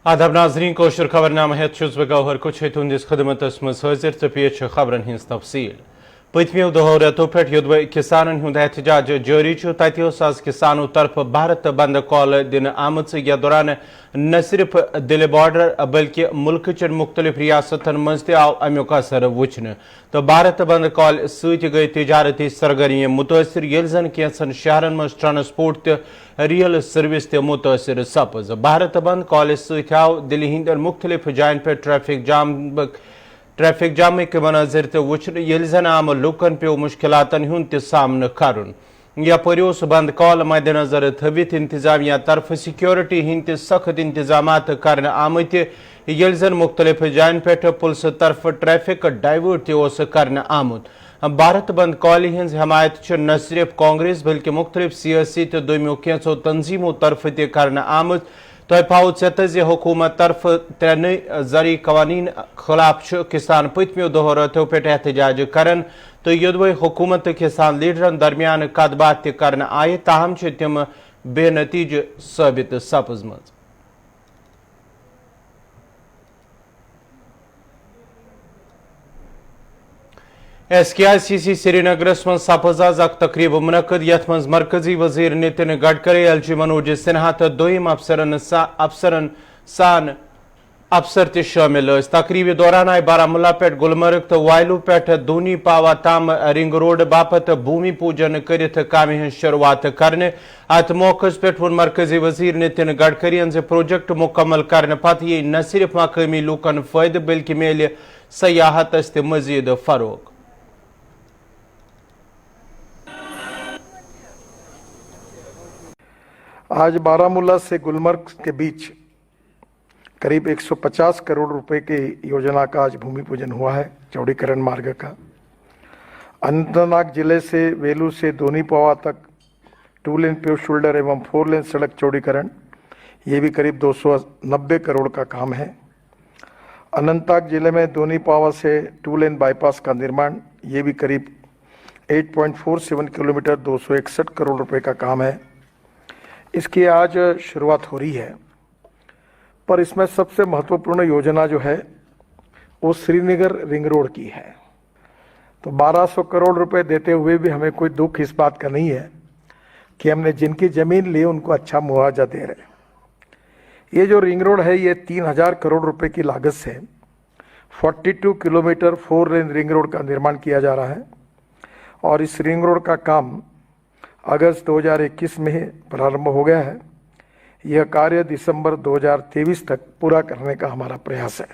आदाब नाजरीन कोशर खबरनामा हेत छुस बह गौहर कुछ तुंदिस खदमतस मज हाजिर तो पेश खबरन हिंस तफसील पतमियों दो रेतों पे युद्ध किसानन हुंद एहतजाज जारी तत आज किसानों तरफ भारत बंद कॉल दिन आमत यथ दौरान न सिर्फ दिल बॉर्डर बल्कि मुल्क चन मुख्तलिफ रियासतन मज आव अमुक असर वुचन तो भारत बंद कॉल सत गई तजारती सरगर्मी मुतासर ये जन कैंसन शहरन मज ट्रांसपोर्ट रियल सर्विस ते मुतासर सपज भारत बंद कॉल सत आव दिल्ली हिंद मुख्तलिफ जायन पे ट्रैफिक जाम के मनाजिर तो वुचन ये जन आम लुकन पे मुश्किलातन हुंद सामन करन यपरि बंद कॉल मद्देनजर थवित इंतजामिया तरफ सिक्योरिटी हिंद सख्त इंतजाम कर आमत ये जन मुख्तलिफ जायन पे पुलिस तरफ ट्रैफिक डाइवर्ट कर आमुत भारत बंद कॉल हज हमायत न सिर्फ कांग्रेस बल्कि मुख्तलिफ सियासी तो दोमियों कैंसो तंजीमों तरफ कर आमुत तो पाओ चत हुकूमत तरफ त्रे नई जरी कवानीन खिलाफ किसान पतमियों दो रथों पे एहतजाज करन तो युद्ध हुकूमत किसान लीडरन दरमियान कत बात कर आये ताहम तम बेनतीज साबित सपजम। SKICC श्रीनगरस मं सपज आज तकरीब मुनक़द यथ मं मरकजी वजीर नितिन गडकरी एलजी मनोज सिन्हा तो दोयम अफसरन सान अफसर ते शामिल तकरीब दौरान आय बारामुला पे गुलमर्ग तो वायलू पे दूनी पावा ताम रिंग रोड बापत भूमि पूजन कर काम हज शुरुआत करने अत मौके पे वो मरकजी वजीर नितिन गडकरी प्रोजेक्ट मुकम्मल करने पत ये न सिर्फ मकामी लूकन फायदे बल्कि मिले सयाहतस ते मजीद फरोग। आज बारामूला से गुलमर्ग के बीच करीब 150 करोड़ रुपए की योजना का आज भूमि पूजन हुआ है चौड़ीकरण मार्ग का। अनंतनाग जिले से वेलू से दोनी पवा तक 2 लेन पेव शोल्डर एवं 4 लेन सड़क चौड़ीकरण ये भी करीब 290 करोड़ का काम है। अनंतनाग जिले में दोनी पावा से 2 लेन बाईपास का निर्माण ये भी करीब 8.47 किलोमीटर 261 करोड़ रुपए का काम है। इसकी आज शुरुआत हो रही है, पर इसमें सबसे महत्वपूर्ण योजना जो है वो श्रीनगर रिंग रोड की है। तो 1200 करोड़ रुपए देते हुए भी हमें कोई दुख इस बात का नहीं है कि हमने जिनकी जमीन ली उनको अच्छा मुआवजा दे रहे। ये जो रिंग रोड है ये 3000 करोड़ रुपए की लागत से 42 किलोमीटर 4 लेन रिंग रोड का निर्माण किया जा रहा है और इस रिंग रोड का काम अगस्त 2021 में प्रारंभ हो गया है। यह कार्य दिसंबर 2023 तक पूरा करने का हमारा प्रयास है।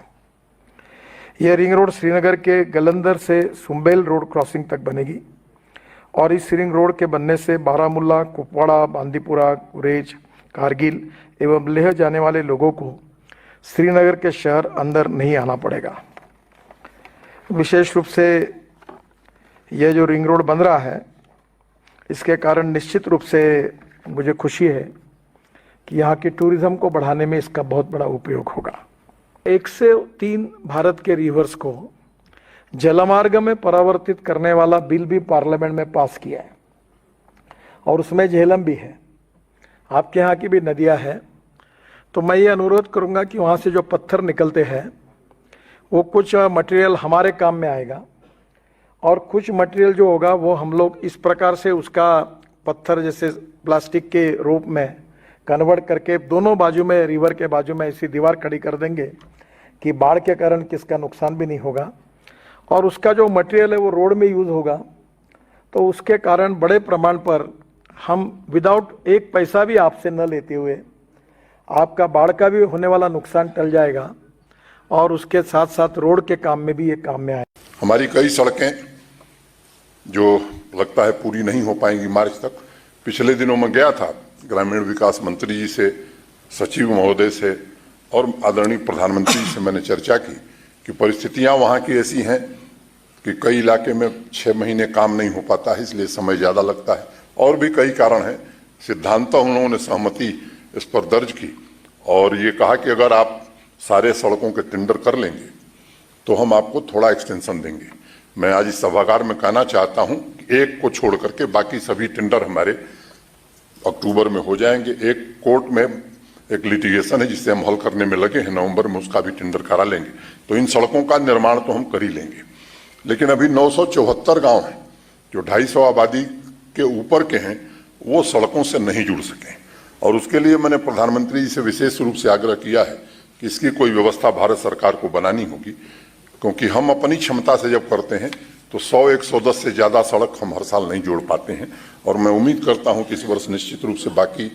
यह रिंग रोड श्रीनगर के गलंदर से सुम्बेल रोड क्रॉसिंग तक बनेगी और इस रिंग रोड के बनने से बारामूला, कुपवाड़ा, बांदीपुरा, गुरेज, कारगिल एवं लेह जाने वाले लोगों को श्रीनगर के शहर अंदर नहीं आना पड़ेगा। विशेष रूप से यह जो रिंग रोड बन रहा है इसके कारण निश्चित रूप से मुझे खुशी है कि यहाँ की टूरिज्म को बढ़ाने में इसका बहुत बड़ा उपयोग होगा। 1 से 3 भारत के रिवर्स को जलमार्ग में परावर्तित करने वाला बिल भी पार्लियामेंट में पास किया है और उसमें झेलम भी है। आपके यहाँ की भी नदियाँ हैं, तो मैं ये अनुरोध करूँगा कि वहाँ से जो पत्थर निकलते हैं वो कुछ मटेरियल हमारे काम में आएगा और कुछ मटेरियल जो होगा वो हम लोग इस प्रकार से उसका पत्थर जैसे प्लास्टिक के रूप में कन्वर्ट करके दोनों बाजू में रिवर के बाजू में ऐसी दीवार खड़ी कर देंगे कि बाढ़ के कारण किसका नुकसान भी नहीं होगा और उसका जो मटेरियल है वो रोड में यूज़ होगा। तो उसके कारण बड़े प्रमाण पर हम विदाउट एक पैसा भी आपसे न लेते हुए आपका बाढ़ का भी होने वाला नुकसान टल जाएगा और उसके साथ साथ रोड के काम में भी ये काम में आए। हमारी कई सड़कें जो लगता है पूरी नहीं हो पाएंगी मार्च तक। पिछले दिनों में गया था ग्रामीण विकास मंत्री जी से, सचिव महोदय से और आदरणीय प्रधानमंत्री जी से मैंने चर्चा की कि परिस्थितियां वहां की ऐसी हैं कि कई इलाके में 6 महीने काम नहीं हो पाता है, इसलिए समय ज़्यादा लगता है और भी कई कारण हैं। सिद्धांत उन्होंने सहमति इस पर दर्ज की और ये कहा कि अगर आप सारे सड़कों के टेंडर कर लेंगे तो हम आपको थोड़ा एक्सटेंशन देंगे। मैं आज इस सभागार में कहना चाहता हूं कि एक को छोड़ करके बाकी सभी टेंडर हमारे अक्टूबर में हो जाएंगे। एक कोर्ट में एक लिटिगेशन है जिसे हम हल करने में लगे हैं, नवंबर में उसका भी टेंडर करा लेंगे। तो इन सड़कों का निर्माण तो हम कर ही लेंगे, लेकिन अभी 974 गांव हैं जो 250 आबादी के ऊपर के हैं, वो सड़कों से नहीं जुड़ सके, और उसके लिए मैंने प्रधानमंत्री जी से विशेष रूप से आग्रह किया है कि इसकी कोई व्यवस्था भारत सरकार को बनानी होगी, क्योंकि हम अपनी क्षमता से जब करते हैं तो 100-110 से ज्यादा सड़क हम हर साल नहीं जोड़ पाते हैं। और मैं उम्मीद करता हूं कि इस वर्ष निश्चित रूप से बाकी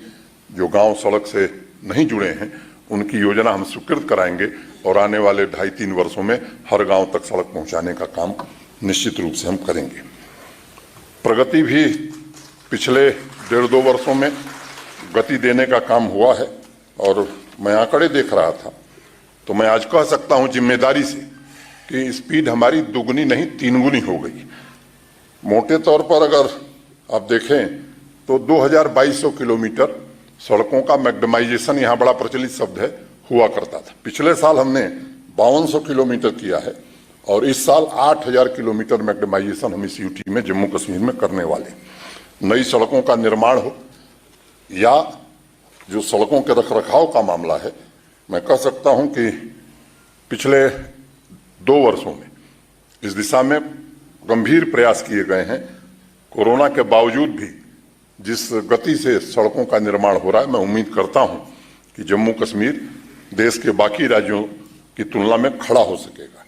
जो गांव सड़क से नहीं जुड़े हैं उनकी योजना हम स्वीकृत कराएंगे, और आने वाले 2.5-3 वर्षों में हर गांव तक सड़क पहुंचाने का काम निश्चित रूप से हम करेंगे। प्रगति भी पिछले 1.5-2 वर्षों में गति देने का काम हुआ है, और मैं आंकड़े देख रहा था तो मैं आज कह सकता हूं जिम्मेदारी से कि स्पीड हमारी दुगनी नहीं 3 गुनी हो गई। मोटे तौर पर अगर आप देखें तो 2200 किलोमीटर सड़कों का मैग्डमाइजेशन, यहाँ बड़ा प्रचलित शब्द है, हुआ करता था। पिछले साल हमने 5200 किलोमीटर किया है, और इस साल 8000 किलोमीटर मैग्डमाइजेशन हम इस यूटी में जम्मू कश्मीर में करने वाले। नई सड़कों का निर्माण हो या जो सड़कों के रखरखाव का मामला है, मैं कह सकता हूं कि पिछले 2 वर्षों में इस दिशा में गंभीर प्रयास किए गए हैं। कोरोना के बावजूद भी जिस गति से सड़कों का निर्माण हो रहा है, मैं उम्मीद करता हूं कि जम्मू कश्मीर देश के बाकी राज्यों की तुलना में खड़ा हो सकेगा।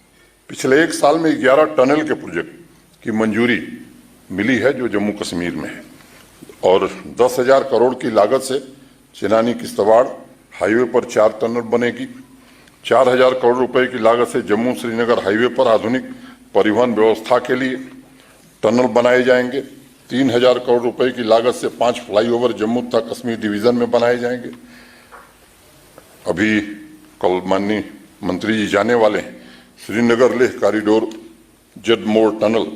पिछले 1 साल में 11 टनल के प्रोजेक्ट की मंजूरी मिली है जो जम्मू कश्मीर में है, और 10,000 करोड़ की लागत से चिनानी किश्तवाड़ हाईवे पर 4 टनल बनेगी। 4000 करोड़ रुपए की लागत से जम्मू श्रीनगर हाईवे पर आधुनिक परिवहन व्यवस्था के लिए टनल बनाए जाएंगे। 3000 करोड़ रुपए की लागत से 5 फ्लाईओवर जम्मू तथा कश्मीर डिवीजन में बनाए जाएंगे। अभी कल माननीय मंत्री जी जाने वाले हैं, श्रीनगर लेह कॉरिडोर जडमोर टनल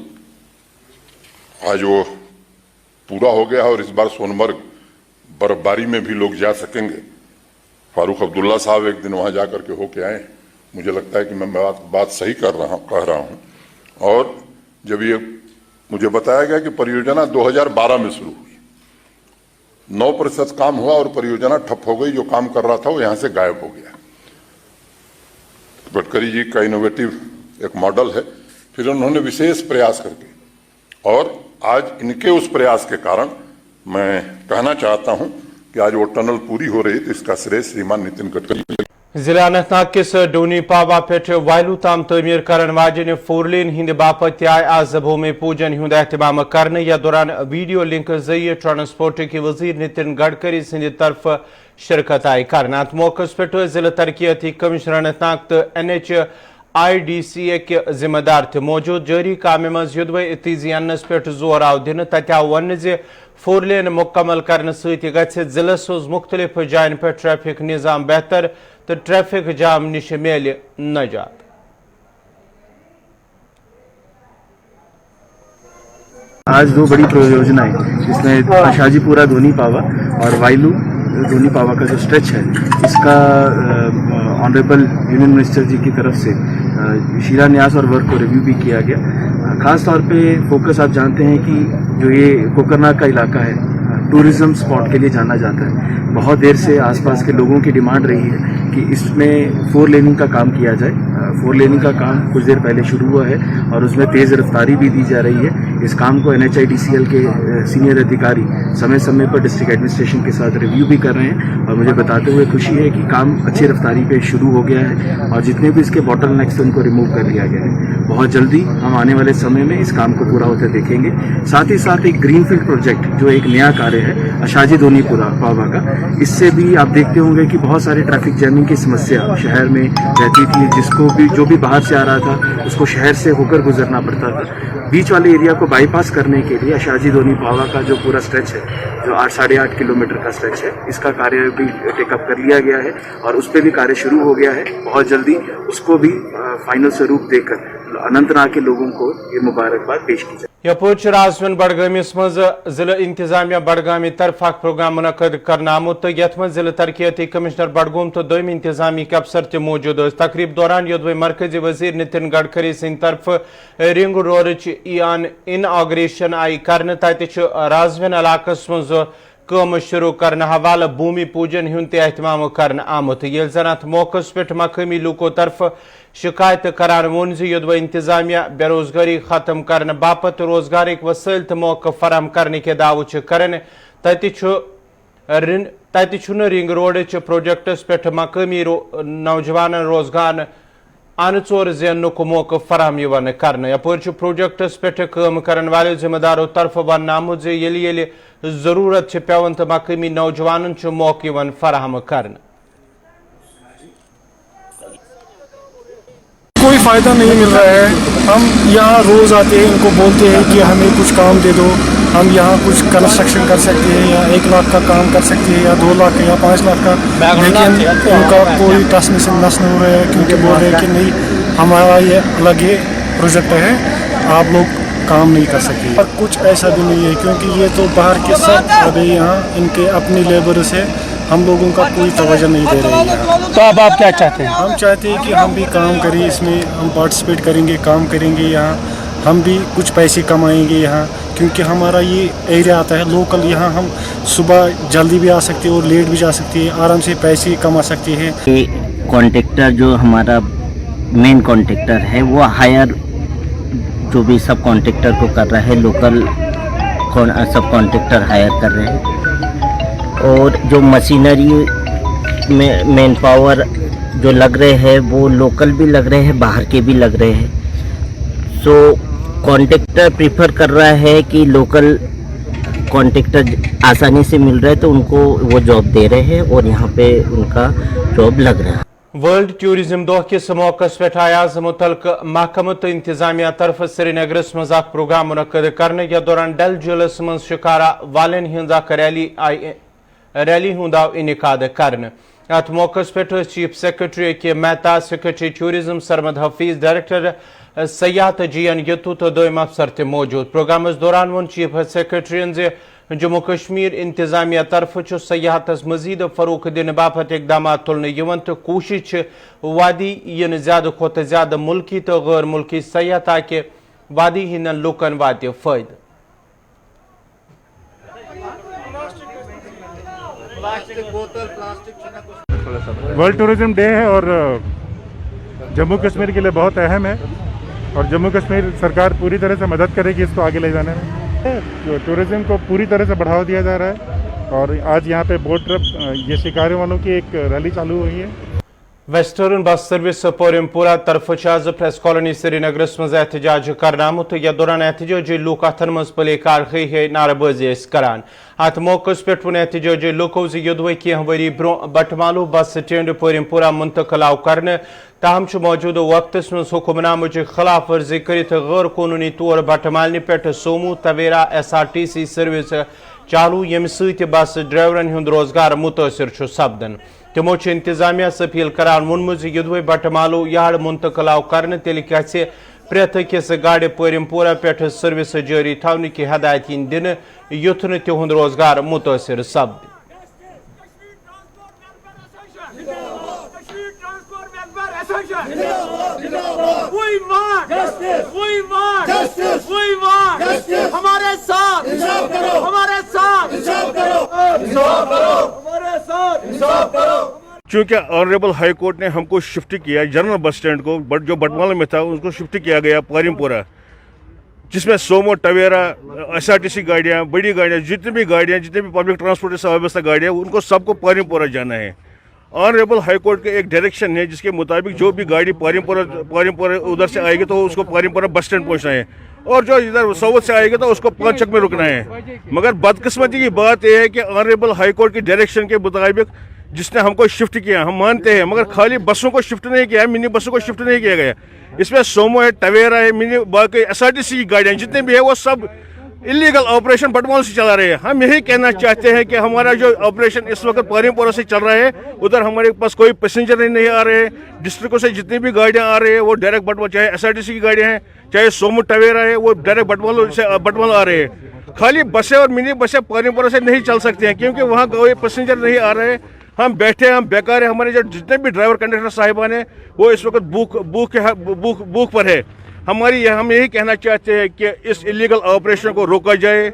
आज वो पूरा हो गया, और इस बार सोनमर्ग बर्फबारी में भी लोग जा सकेंगे। फारूक अब्दुल्ला साहब एक दिन वहां जाकर के होके आए, मुझे लगता है कि मैं बात सही कह रहा हूं। और जब ये मुझे बताया गया कि परियोजना 2012 में शुरू हुई, 9% काम हुआ और परियोजना ठप हो गई। जो काम कर रहा था वो यहां से गायब हो गया। गडकरी जी का इनोवेटिव एक मॉडल है, फिर उन्होंने विशेष प्रयास करके, और आज इनके उस प्रयास के कारण मैं कहना चाहता हूं कि आज वो टनल पूरी हो रही, तो इसका श्रेय श्रीमान नितिन गडकरी। जिला अनंतनाग किस डोनी पावा पे वायलू ताम तमीर करन वाजिन 4 लेन हिंद बापत आय आज भूमि पूजन हुंद एहतमाम करने या दौरान वीडियो लिंक जरिए ट्रांसपोर्ट के वजीर नितिन गडकरी सिंध तरफ शिरकत आई करना। अत मौके पे जिला तरक्याती कमिश्नर अनंतनाग तो NHIDCA के जिम्मेदार थे मौजूद। जारी काम मज युद्ध तेजी अनस पे जोर आव दिन, तत आव वन 4 लेन मुकम्मल करने जिलस मुख्तलिफ जायन पे ट्रैफिक निजाम बेहतर तो ट्रैफिक जाम निश मेल नजात। आज 2 बड़ी परियोजनाएं, जिसमें शाजीपुरा धोनी पावा और वायलू धोनी पावा का जो स्ट्रेच है, इसका ऑनरेबल यूनियन मिनिस्टर जी की तरफ से शिलान्यास और वर्क को रिव्यू भी किया गया। खास तौर पे फोकस, आप जानते हैं कि जो ये कोकरनाग का इलाका है, टूरिज्म स्पॉट के लिए जाना जाता है। बहुत देर से आसपास के लोगों की डिमांड रही है कि इसमें 4 लेनिंग का काम किया जाए। 4 लेनिंग का काम कुछ देर पहले शुरू हुआ है और उसमें तेज रफ्तारी भी दी जा रही है। इस काम को NHIDCL के सीनियर अधिकारी समय समय पर डिस्ट्रिक्ट एडमिनिस्ट्रेशन के साथ रिव्यू भी कर रहे हैं, और मुझे बताते हुए खुशी है कि काम अच्छी रफ्तारी पे शुरू हो गया है, और जितने भी इसके बॉटलनेक्स उनको रिमूव कर लिया गया है। बहुत जल्दी हम आने वाले समय में इस काम को पूरा होते देखेंगे। साथ ही साथ एक ग्रीनफील्ड प्रोजेक्ट जो एक नया कार्य है अशाजी धोनी पावा का, इससे भी आप देखते होंगे कि बहुत सारे ट्रैफिक जैमिंग की समस्या शहर में रहती थी, जिसको भी जो भी बाहर से आ रहा था उसको शहर से होकर गुजरना पड़ता था। बीच वाले एरिया को बाईपास करने के लिए अशाजी धोनी पावा का जो पूरा स्ट्रेच है, जो 8-8.5 किलोमीटर का स्ट्रेच है, इसका कार्य भी टेकअप कर लिया गया है और उस पर भी कार्य शुरू हो गया है। बहुत जल्दी उसको भी फाइनल स्वरूप देकर अनंतनाग के लोगों को ये मुबारकबाद पेश की जाए। यपुर राजवन बडगामिस मज जिला इंतजामिया बडगामी तरफ प्रोग्राम मुनक़द करना आमुत, यथ मज जिला तरक्याती कमिश्नर बडगोम तो दोम इंतजामी के अफसर ते मौजूद। तकरीब दौरान योद्वे मरकजी वजीर नितिन गडकरी सिंध तरफ रिंग रोड इनाग्रेशन आई कर, तत राजवन इलाकस मज कम शुरू करने हवाले भूमि पूजन हुंद एहतमाम करने आमुत ये जन अत मौके पे मकामी लूको तरफ शिकायत करान वोन युद्व इंतजामिया बेरोजगारी खत्म करने बापत रोजगार वसाइल तो मौके फराम करने के दाव कर तत रिंग रोड प्रोजेक्टस पे मकामी नौजवान रोजगार अन चोर जेनुक मौके फराम कर यपर प्रोजेक्टस पे काम करने वाले जिम्मेदारों तरफ वन आमुत जरूरत पेवन तो मकामी नौजवान मौके फराम कर कोई फ़ायदा नहीं मिल रहा है। हम यहाँ रोज़ आते हैं, इनको बोलते हैं कि हमें कुछ काम दे दो, हम यहाँ कुछ कंस्ट्रक्शन कर सकते हैं या 1 लाख का काम कर सकते हैं या 2 लाख या 5 लाख का, लेकिन उनका कोई ट्रांसमिशन नस नहीं हो रहा है क्योंकि बोल रहे हैं कि नहीं हमारा ये अलग ही प्रोजेक्ट है, आप लोग काम नहीं कर सकते। और कुछ ऐसा भी नहीं है क्योंकि ये तो बाहर के सब अभी यहाँ इनके अपनी लेबर से हम लोगों का कोई तवज्जो नहीं दे रही है। तो अब आप क्या चाहते हैं? हम चाहते हैं कि हम भी काम करें, इसमें हम पार्टिसिपेट करेंगे, काम करेंगे यहाँ, हम भी कुछ पैसे कमाएंगे यहाँ क्योंकि हमारा ये एरिया आता है लोकल। यहाँ हम सुबह जल्दी भी आ सकते हैं और लेट भी जा सकते हैं, आराम से पैसे कमा सकते हैं। कॉन्ट्रैक्टर जो हमारा मेन कॉन्ट्रैक्टर है वो हायर जो भी सब कॉन्ट्रैक्टर को कर रहा है, लोकल सब कॉन्ट्रैक्टर हायर कर रहे हैं और जो मशीनरी में मैन पावर जो लग रहे हैं वो लोकल भी लग रहे हैं, बाहर के भी लग रहे हैं। सो कॉन्ट्रैक्टर प्रीफर कर रहा है कि लोकल कॉन्ट्रैक्टर आसानी से मिल रहा है तो उनको वो जॉब दे रहे हैं और यहाँ पे उनका जॉब लग रहा है। वर्ल्ड टूरिज्म दह किस मौके पे आयाज मुतलक महकम तो इंतजामिया तरफ श्रीनगरस मज प्रोग्राम मुनद करने या दौरान डल झीलस मज शिकारा वालन हज रैली हुंद आव इनकाद करने। अत मौके पे चीफ सेक्रेटरी के Mehta, secretary tourism Sarmad Hafeez, director सयाहत GN यतू तो दोम अफसर ते मौजूद। प्रोग्राम दौरान वो चीफ सेक्रेटरीन जे जम्मू कश्मीर इंतजामिया तरफ सयाहतस मजीद फरोख दिन बापत इकदाम तुलन तो कोशिश वादी इन ज्यादा खोत ज्यादा मुल्की तो गैर मुल्की सयाह ताकि वादी हिंद लुकन वात फायद। वर्ल्ड टूरिज्म डे है और जम्मू कश्मीर के लिए बहुत अहम है और जम्मू कश्मीर सरकार पूरी तरह से मदद करेगी इसको आगे ले जाने में। टूरिज्म को पूरी तरह से बढ़ावा दिया जा रहा है और आज यहाँ पे बोट ट्रिप ये शिकारियों वालों की एक रैली चालू हुई है। वेस्टर्न बस सर्विस पोरिमपुरा तरफ आज प्रेस कॉलोनी श्रीनगरस मज एहतजाज कर आमुत या दौरान एहतजाजी लूक अथन मज प्ले कारखी नाराबाजी करान। अत मौके पे वन एहतजाजी लूको युद्व कह worry bro Batmaloo bus stand पोरिमपुरा मुंतकिल आव कर ताहम मौजूदा वक्त मज हुक्मनामे खिलाफ वर्जी कर गैर कानूनी तौर बटमालने पे सोमू तवेरा SRTC सर्विस चालू यम सत बस ड्राइवरन हुंद रोजगार मुतासर सपदन। तमो इंतजामिया अपील करान वोनमुत युद्व बटमालू यार मुंतकिल आव कर तेल गि प्रेथ अकिस गाड़ पोरिमपुरा पे सर्विस जारी थवन की हदायत दिन युथ न तिहुंद रोजगार मुतासर सपद। चूँकि ऑनरेबल हाई कोर्ट ने हमको शिफ्ट किया जनरल बस स्टैंड को, बट जो बटमाला में था उसको शिफ्ट किया गया पोरिमपुरा, जिसमें सोमो टवेरा SRTC गाड़ियाँ, बड़ी गाड़ियाँ, जितनी भी पब्लिक ट्रांसपोर्ट से व्यवस्था गाड़ियाँ उनको सबको पोरिमपुरा जाना है। ऑनरेबल हाई कोर्ट का एक डायरेक्शन है जिसके मुताबिक जो भी गाड़ी पोरिमपुरा उधर से आएगी तो उसको पोरिमपुरा बस स्टैंड पहुँचना है और जो इधर साउथ से आएगा तो उसको पांचक में रुकना है। मगर बदकिस्मती की बात यह है कि ऑनरेबल हाई कोर्ट की डायरेक्शन के मुताबिक जिसने हमको शिफ्ट किया, हम मानते हैं, मगर खाली बसों को शिफ्ट नहीं किया, मिनी बसों को शिफ्ट नहीं किया गया। इसमें सोमो है, टवेरा है, मिनी बाकी SRTC की गाड़ियाँ जितने भी है वो सब इलीगल ऑपरेशन बटमाल से चला रहे हैं। हम यही कहना चाहते हैं कि हमारा जो ऑपरेशन इस वक्त पोरिमपुरा से चल रहा है उधर हमारे पास कोई पैसेंजर नहीं आ रहे हैं। डिस्ट्रिक्टों से जितनी भी गाड़ियाँ आ रही है वो डायरेक्ट बटमाल, चाहे SRTC की गाड़ियाँ हैं चाहे सोमो टवेरा है, वो डायरेक्ट बटमाल आ रहे हैं। खाली बसें और मिनी बसें पोरिमपुरा से नहीं चल सकती हैं क्योंकि वहाँ कोई पैसेंजर नहीं आ रहे हैं। हम बैठे, हम बेकार है। हमारे जो जितने भी ड्राइवर कंडक्टर साहिबान हैं वो इस वक्त भूख पर है। हम यही कहना चाहते हैं कि इस इलीगल ऑपरेशन को रोका जाए।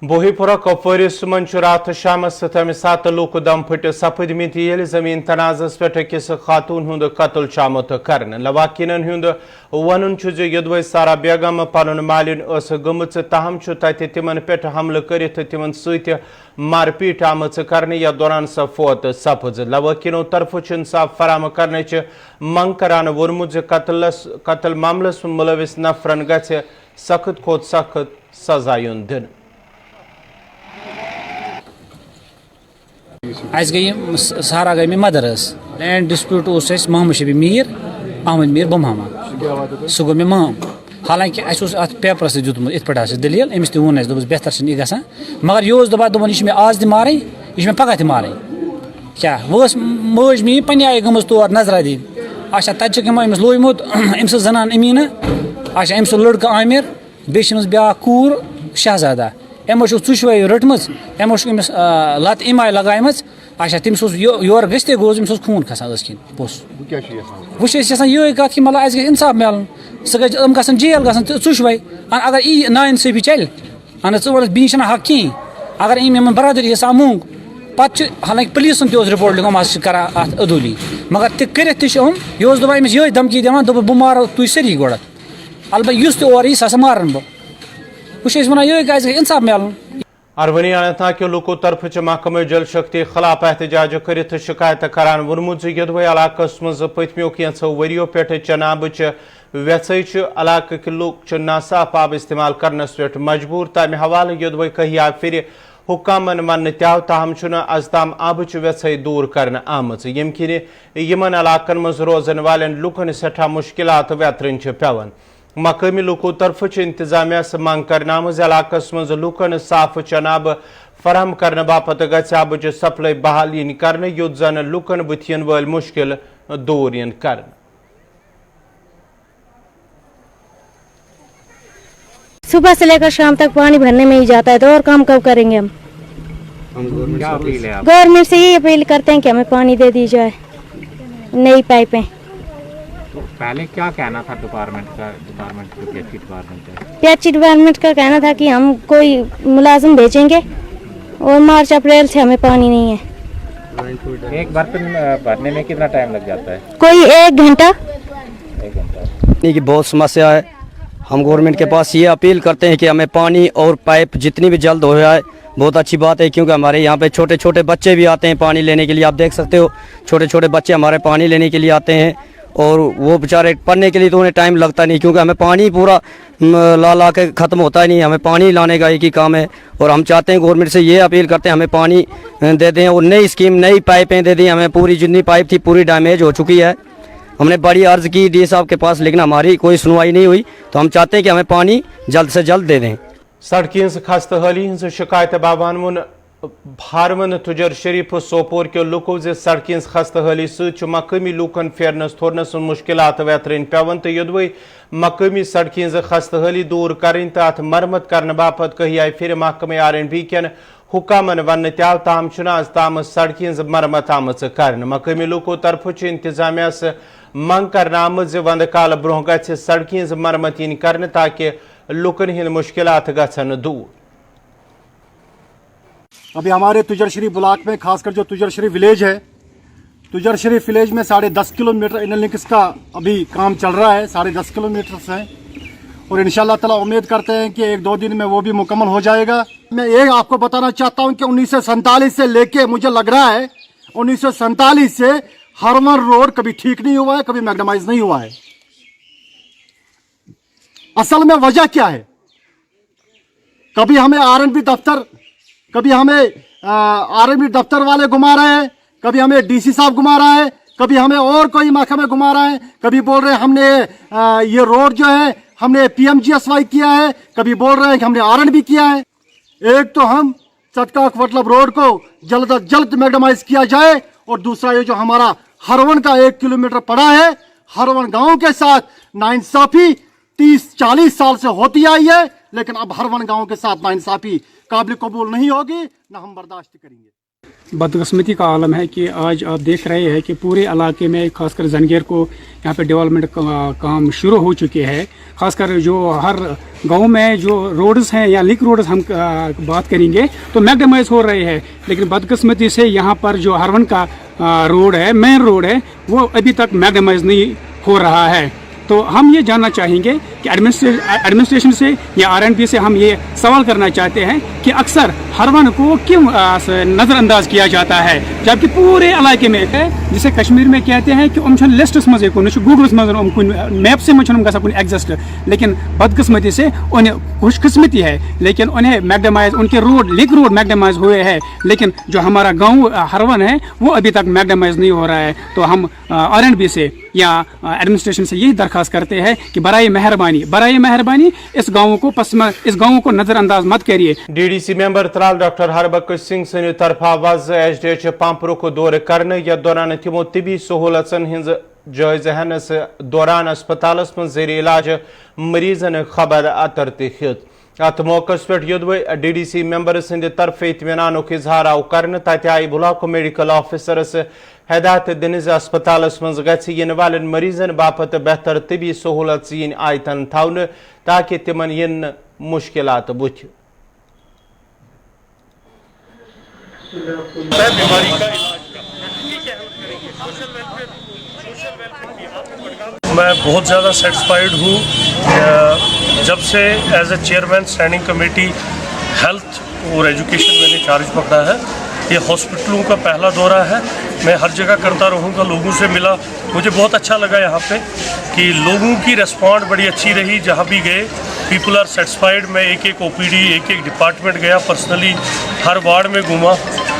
بوہی پورہ کپوارس من رات شامس 7 لوک دم پھٹ سپدمت یل زمین تنازعس پہ أکس خاتون ہند قتل آمت کرنے لواحقین ہند ون یدوے سارا بیگم پن مالن گمت تاہم تت تمن پہ حملہ کرت تمن ست مار پیٹ آمت کرنے یا دوران سا فوت سپز لواحقینوں طرف انصاف فراہم کرنے منگ کران وورمت قتل معاملس ملوث نفرن گژھِ سخت کھوت سخت سزا یُن دن سہارا گئی مدر لینڈ ڈسپیوٹ اس محمد شبی میر احمد میر بمحمد سہ گو مام حالانکہ ات پیپرس دیتمت ات پہ دلیل امس تون دس بہتر یہ گا مگر یہ دپان یہ آج تہ مارن یہ پگہ تہ مارن کیا وہ ماج میری پنہ آئی گمز تور نظرہ دن اچھا تتہ امس لوگمت امس زنان امینہ اچھا امس لڑکہ عامر بیس بیاکھ کور شہزادہ امو ژوشوے رٹم امو امس لت ام آئی لگائم اچھا تمس یور گھتے گوز امس خون کھسان کن پوس وہ یژھان یہ کت کہ مطلب اس گژھِ انصاف ملن سہ گم گھن جیل گھن ژوشوے اگر ای نا انصافی چلِ اہن ژٕ بی چھنہٕ حق کہین اگر ام برادری ہسا مونگ پتہ حالانکہ پولیسن تہ رپورٹ لکھم آج کران ات عدولی مگر تہ کرت تہ یہ دپان امس یہ دھمکی دِوان دوٚپ بہٕ مارو تُہۍ سٲری گۄڈٕ البتہ یُس تہ اور یی سُہ ہسا مارن بہٕ وچ ونان یہ گژھِ انصاف ملن ارونی اننت ناگ کے لوکو طرف محکمہ جل شکتی خلاف احتجاج کرت شکایت کران وونمت یدوے علاقس مز پتمیو کینژو وریو پہ چناب ویژ علاقہ کے لوگ ناصاف آب استعمال کرنس پہ مجبور تمہ حوالہ یدوے کہیا پھر حکامن ون تہ تاہم از تام آبچ ویژ دور کرنے آمت یم کن یمن علاقن مز روزن والن لکن سٹھا مشکلات ویترن پیوان مقامی لوکو طرف انتظامیہ منگ کرنا علاقس مز لکن صاف چناب فراہم کرنے باپت گژھِ آبچ سپلائی بحال ین کرنے یوت زن لکن بتین ول مشکل دور ین کرنے صبح سے لے کر شام تک پانی بھرنے میں ہی جاتا ہے تو اور کام کب کریں گے ہم گورنمنٹ سے یہی اپیل کرتے ہیں کہ ہمیں پانی دے دی جائے نئی پائپیں پہلے کیا کہنا تھا ڈپارٹمنٹ کا پی ایچ ای ڈپارٹمنٹ کا کہنا تھا کہ ہم کوئی ملازم بھیجیں گے اور مارچ اپریل سے ہمیں پانی نہیں ہے ایک برتن بھرنے میں کتنا ٹائم لگ جاتا ہے کوئی 1 گھنٹہ پانی کی بہت سمسیا ہے ہم گورنمنٹ کے پاس یہ اپیل کرتے ہیں کہ ہمیں پانی اور پائپ جتنی بھی جلد ہو جائے بہت اچھی بات ہے کیونکہ ہمارے یہاں پہ چھوٹے چھوٹے بچے بھی آتے ہیں پانی لینے کے لیے آپ دیکھ سکتے ہو چھوٹے چھوٹے بچے ہمارے پانی لینے کے لیے آتے ہیں اور وہ بیچارے پڑھنے کے لیے تو انہیں ٹائم لگتا نہیں کیونکہ ہمیں پانی پورا لا کے ختم ہوتا ہی نہیں ہمیں پانی لانے کا ایک ہی کام ہے اور ہم چاہتے ہیں گورنمنٹ سے یہ اپیل کرتے ہیں ہمیں پانی دے دیں اور نئی اسکیم نئی پائپیں دے دیں ہمیں پوری جتنی پائپ تھی پوری ڈیمیج ہو چکی ہے ہم نے بڑی عرض کی ڈی صاحب کے پاس لیکن ہماری کوئی سنوائی نہیں ہوئی تو ہم چاہتے ہیں کہ ہمیں پانی جلد سے جلد دے دیں سڑکی ہز خستہ حالی ہز شکایت باوان وون بھارون تجر شریف سوپور کے لوکو سڑکی ہز خستہ حالی ست مقامی لوکن پھیرنس تھورنس مشکلات ویترن پیون تو یدوے مقامی سڑکی ہز خستہ حالی دور کریں تو ات مرمت کرنے باپت کہیا پھر محکمہ R&B کن حکامن ون تہ تاہم از تام سڑکی ہز مرمت آمت کرنے مقامی لوکو طرف انتظامیہ منگ کرنے آمت وند کال برہ گژھِ سڑکی ہز مرمت ین کرنے تاکہ لوکن ہند مشکلات گژھن دور ابھی ہمارے تجر شریف بلاک میں خاص کر جو تجر شریف ولیج ہے تجر شریف ولیج میں 10.5 کلومیٹر انر لنکس کا ابھی کام چل رہا ہے 10.5 کلومیٹر سے اور انشاءاللہ تعالی امید کرتے ہیں کہ 1-2 دن میں وہ بھی مکمل ہو جائے گا میں ایک آپ کو بتانا چاہتا ہوں کہ 1947 سے لے کے مجھے لگ رہا ہے 1947 سے ہرمن روڈ کبھی ٹھیک نہیں ہوا ہے کبھی میگنمائز نہیں ہوا ہے اصل میں وجہ کیا ہے کبھی ہمیں R&B دفتر کبھی ہمیں R&B دفتر والے گھما رہے ہیں کبھی ہمیں DC صاحب گھما رہا ہے کبھی ہمیں اور کوئی محکمے گھما رہا ہے کبھی بول رہے ہیں ہم نے یہ روڈ جو ہے ہم نے PMGSY کیا ہے کبھی بول رہے ہیں کہ ہم نے R&B کیا ہے ایک تو ہم چٹکاک وٹلب روڈ کو جلد از جلد میگنمائز کیا جائے اور دوسرا یہ جو ہمارا ہرون کا 1 کلومیٹر پڑا ہے ہرون گاؤں کے ساتھ ناانصافی 30-40 سال سے ہوتی آئی ہے لیکن اب ہرون گاؤں کے ساتھ ناانصافی قابل قبول نہیں ہوگی نہ ہم برداشت کریں گے बदकिस्मती का आलम है कि आज आप देख रहे हैं कि पूरे इलाके में खासकर जंगेर को यहाँ पे डेवलपमेंट काम शुरू हो चुके हैं। खासकर जो हर गांव में जो रोड्स हैं या लिंक रोड्स हम बात करेंगे तो मैगडमाइज हो रहे हैं, लेकिन बदकिस्मती से यहाँ पर जो हरवन का रोड है, मेन रोड है, वो अभी तक मैगडमाइज नहीं हो रहा है। तो हम ये जानना चाहेंगे कि एडमिनिस्ट्रेशन से या आरएनबी से हम ये सवाल करना चाहते हैं कि अक्सर हरवन को क्यों नज़रअंदाज किया जाता है, जबकि पूरे इलाके में है, जिसे कश्मीर में कहते हैं कि लिस्टस मजे को गूगल्स मैप से एग्जिस्ट, लेकिन बदकिस्मती से उन्हें खुशकिस्मती है, लेकिन उन्हें मैगडमाइज, उनके लिंक रोड मैगडमाइज हुए हैं, लेकिन जो हमारा गाँव हरवन है वो अभी तक मैगडमाइज नहीं हो रहा है। तो हम आरएनबी से या एडमिनिस्ट्रेशन से यही दरखास्त करते हैं कि बराए मेहरबानी इस गाँव को नजरअंदाज मत करिए। DDC member Tral doctor Harbakhsh Singh सद तरफ आवाज एचडीएच पंपरुक दौर करने या दौरान तमो तिबी सहूलतन हिंज जायज हनस दौरान अस्पतालस मं ज़ेर इलाज मरीजन खबर अतर तत अत मौके पे युदव डीडीसी मेंबर सद तरफ इत्मीनानुक इजहार आव कर तत आई ब्लॉक मेडिकल ऑफिसरस हदायत दिन अस्पतालस मं इन वाल मरीजन बापत बेहतर तिबी सहूलत इन आयतन थवन ताकि तिमन इन मुश्किलात बुथ। मैं बहुत ज़्यादा सेटिस्फाइड हूँ जब से as a chairman standing committee health और एजुकेशन मैंने चार्ज पकड़ा है। ये हॉस्पिटलों का पहला दौरा है, मैं हर जगह करता रहूँगा, लोगों से मिला, मुझे बहुत अच्छा लगा यहाँ पे कि लोगों की रिस्पॉन्ड बड़ी अच्छी रही। जहाँ भी गए पीपल आर सेटिस्फाइड। मैं एक ओपीडी एक डिपार्टमेंट गया, पर्सनली हर वार्ड में घूमा,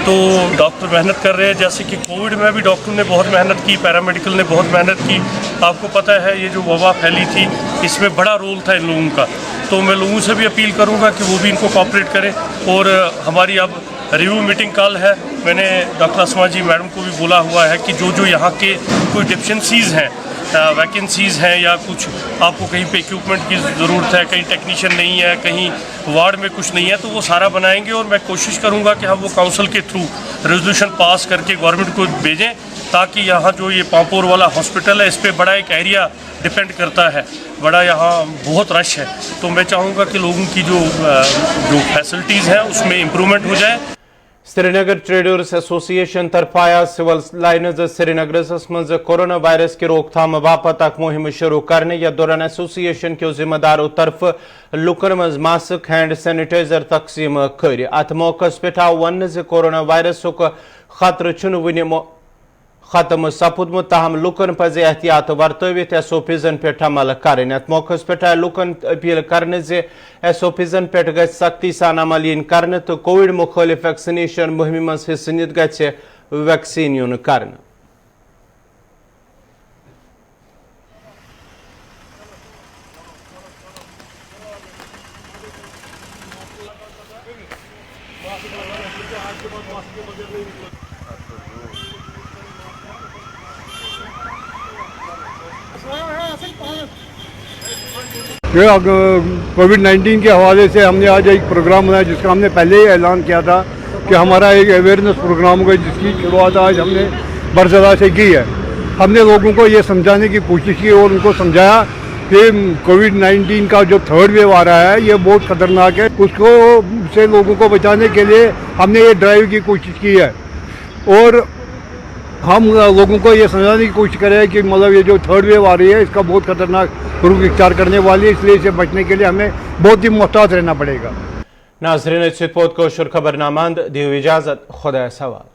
तो डॉक्टर मेहनत कर रहे हैं। जैसे कि कोविड में भी डॉक्टर ने बहुत मेहनत की, पैरामेडिकल ने बहुत मेहनत की। आपको पता है ये जो वबा फैली थी इसमें बड़ा रोल था इन लोगों का, तो मैं लोगों से भी अपील करूंगा कि वो भी इनको कोऑपरेट करें। और हमारी अब रिव्यू मीटिंग कल है, मैंने डॉक्टर अस्मा जी मैडम को भी बोला हुआ है कि जो यहाँ के कोई डिफिशेंसीज़ हैं, वैकेंसीज़ हैं या कुछ आपको कहीं पे इक्विपमेंट की ज़रूरत है, कहीं टेक्नीशियन नहीं है, कहीं वार्ड में कुछ नहीं है, तो वो सारा बनाएंगे। और मैं कोशिश करूंगा कि हम वो काउंसिल के थ्रू रेजोल्यूशन पास करके गवर्नमेंट को भेजें, ताकि यहाँ जो ये पांपोर वाला हॉस्पिटल है इस पर बड़ा एक एरिया डिपेंड करता है, बड़ा यहाँ बहुत रश है, तो मैं चाहूँगा कि लोगों की जो फैसिलिटीज़ हैं उसमें इम्प्रूवमेंट हो जाए। श्रीनगर ट्रेडर्स एसोसिएशन तरफ आया सिविल लाइन्स श्रीनगरस मं कोरोना वायरस की रोकथाम बापत अक मुहिम शुरू करने या दौरान एसोसिएशन के जिम्मेदारों तरफ लुकन मं मास्क हैंड सैनिटाइजर तकसीम कर। अत मौके पे आव वन कोरोना वायरस खतरे वन खत्म सपुदमुत, ताहम लुकन पज एहतियात वर्तवित एसओपीजन पे अमल करें। अत मौके पे आए लुकन अपील करने एसओपीजन पे ग सख्ती सान अमल इन कर तो कोविड मुखालिफ वैक्सीनेशन मुहिम मं हिस्से नित ग वैक्सीन यून कर। कोविड-19 के हवाले से हमने आज एक प्रोग्राम बनाया, जिसका हमने पहले ही ऐलान किया था कि हमारा एक अवेयरनेस प्रोग्राम होगा, जिसकी शुरुआत आज हमने बरसला से की है। हमने लोगों को ये समझाने की कोशिश की और उनको समझाया कि कोविड-19 का जो थर्ड वेव आ रहा है ये बहुत ख़तरनाक है, उसको से लोगों को बचाने के लिए हमने ये ड्राइव की कोशिश की है। और हम लोगों को ये समझाने की कोशिश करें कि मतलब ये जो थर्ड वेव आ रही है इसका बहुत खतरनाक रूप इख्तियार करने वाली है, इसलिए इसे बचने के लिए हमें बहुत ही मोहतात रहना पड़ेगा। नाज़रीन, खबरनामा दियो इजाज़त, खुदा सवाल।